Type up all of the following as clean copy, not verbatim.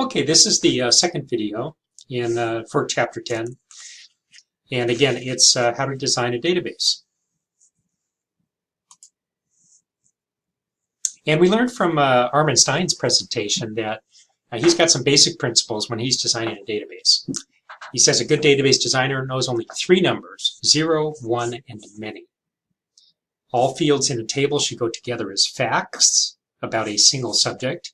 Okay, this is the second video for Chapter 10. And again, it's how to design a database. And we learned from Armin Stein's presentation that he's got some basic principles when he's designing a database. He says a good database designer knows only three numbers: 0, 1, and many. All fields in a table should go together as facts about a single subject.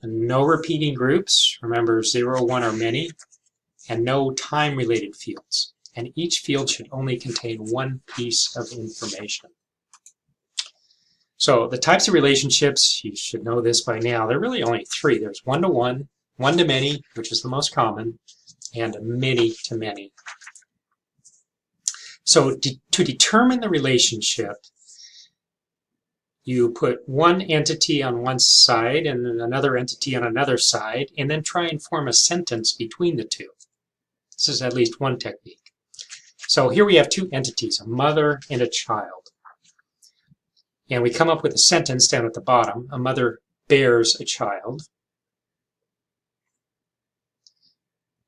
No repeating groups, remember 0, 1, or many, and no time-related fields. And each field should only contain one piece of information. So the types of relationships, you should know this by now, there are really only three. There's one-to-one, one-to-many, which is the most common, and many-to-many. So to determine the relationship, you put one entity on one side and then another entity on another side, and then try and form a sentence between the two. This is at least one technique. So here we have two entities, a mother and a child. And we come up with a sentence down at the bottom. A mother bears a child.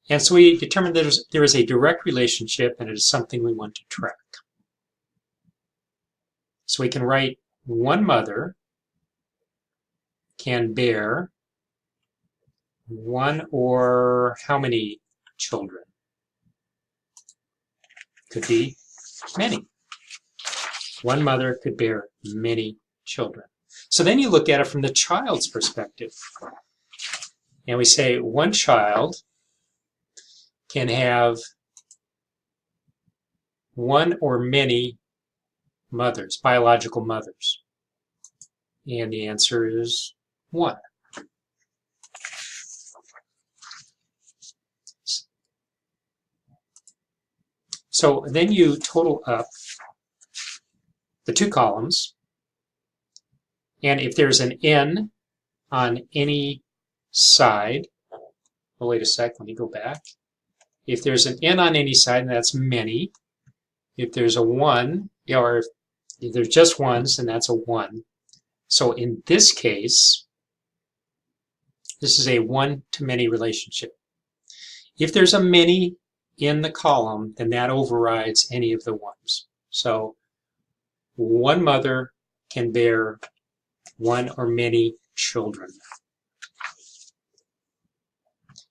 And so we determine that there is a direct relationship, and it is something we want to track. So we can write one mother can bear one or how many children? Could be many. One mother could bear many children. So then you look at it from the child's perspective. And we say one child can have one or many mothers, biological mothers. And the answer is one. So then you total up the two columns, and if there's an n on any side, oh wait a sec, let me go back. If there's an n on any side, that's many. If there's a 1, or if there's just ones, then that's a 1. So in this case, this is a one-to-many relationship. If there's a many in the column, then that overrides any of the ones. So one mother can bear one or many children.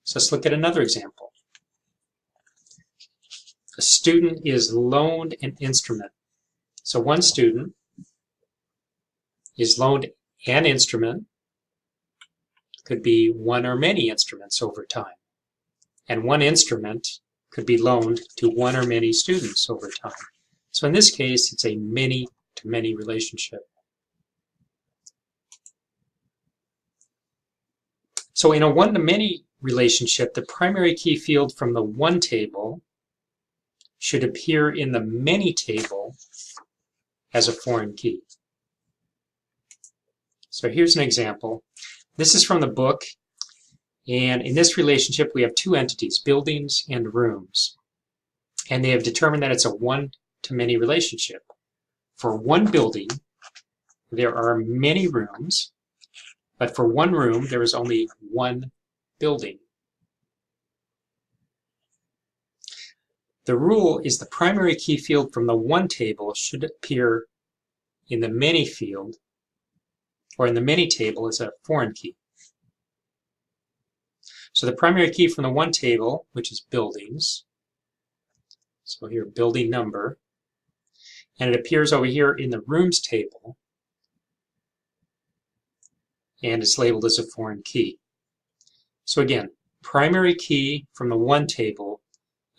So let's look at another example. A student is loaned an instrument. So one student is loaned an instrument. Could be one or many instruments over time. And one instrument could be loaned to one or many students over time. So in this case, it's a many-to-many relationship. So in a one-to-many relationship, the primary key field from the one table should appear in the many table as a foreign key. So here's an example. This is from the book, and in this relationship we have two entities, buildings and rooms. And they have determined that it's a one-to-many relationship. For one building, there are many rooms, but for one room, there is only one building. The rule is the primary key field from the one table should appear in the many field, or in the many table as a foreign key. So the primary key from the one table, which is buildings, so here building number, and it appears over here in the rooms table, and it's labeled as a foreign key. So again, primary key from the one table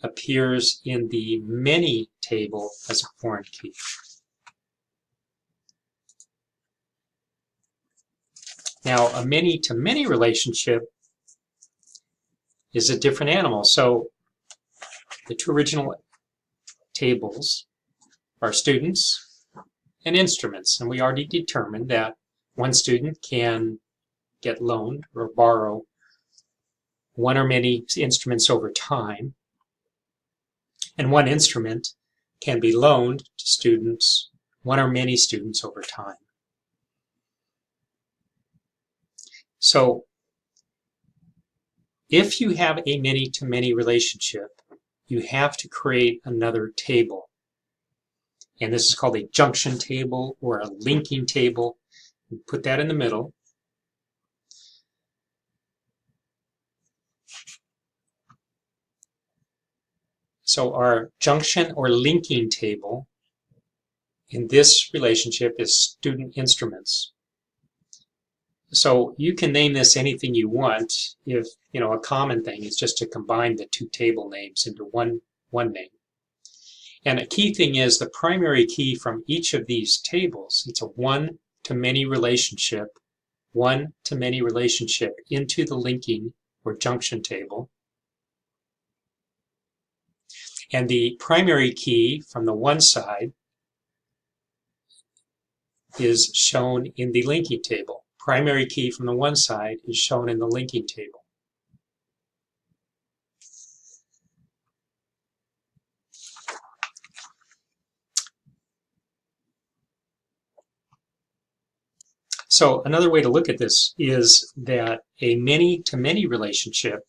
appears in the many table as a foreign key. Now, a many-to-many relationship is a different animal. So the two original tables are students and instruments, and we already determined that one student can get loaned or borrow one or many instruments over time, and one instrument can be loaned to students, one or many students over time. So If you have a many-to-many relationship, you have to create another table. And this is called a junction table or a linking table. You put that in the middle. So our junction or linking table in this relationship is student instruments. So you can name this anything you want. If a common thing is just to combine the two table names into one name. And a key thing is the primary key from each of these tables. It's a one-to-many relationship, one-to-many relationship into the linking or junction table. And the primary key from the one side is shown in the linking table. Primary key from the one side is shown in the linking table. So another way to look at this is that a many-to-many relationship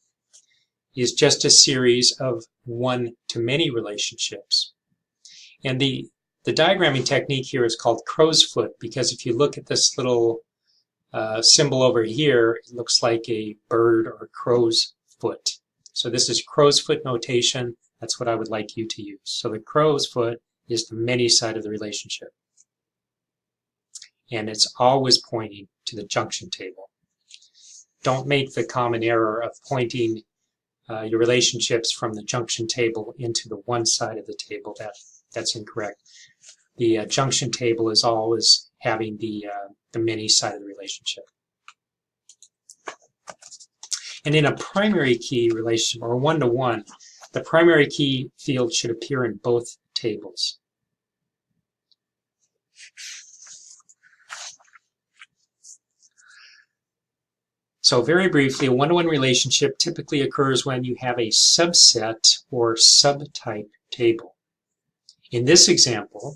is just a series of one-to-many relationships. And the diagramming technique here is called crow's foot, because if you look at this little symbol over here, it looks like a bird or a crow's foot. So this is crow's foot notation. That's what I would like you to use. So the crow's foot is the many side of the relationship. And it's always pointing to the junction table. Don't make the common error of pointing your relationships from the junction table into the one side of the table. That's incorrect. The junction table is always having the many side of the relationship. And in a primary key relationship, or one-to-one, the primary key field should appear in both tables. So very briefly, a one-to-one relationship typically occurs when you have a subset or subtype table. In this example,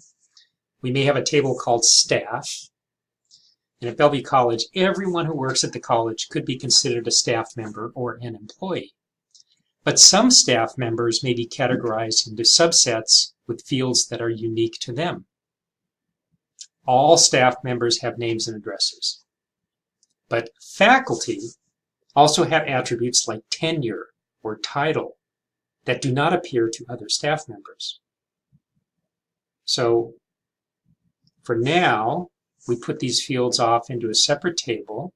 we may have a table called staff. And at Bellevue College, everyone who works at the college could be considered a staff member or an employee. But some staff members may be categorized into subsets with fields that are unique to them. All staff members have names and addresses. But faculty also have attributes like tenure or title that do not appear to other staff members. So for now, we put these fields off into a separate table,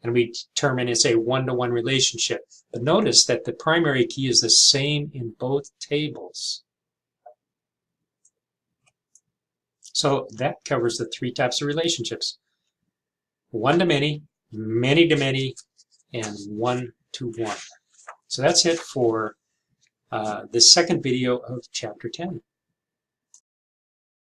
and we determine it's a one-to-one relationship. But notice that the primary key is the same in both tables. So that covers the three types of relationships: one-to-many, many-to-many, and one-to-one. So that's it for the second video of Chapter 10.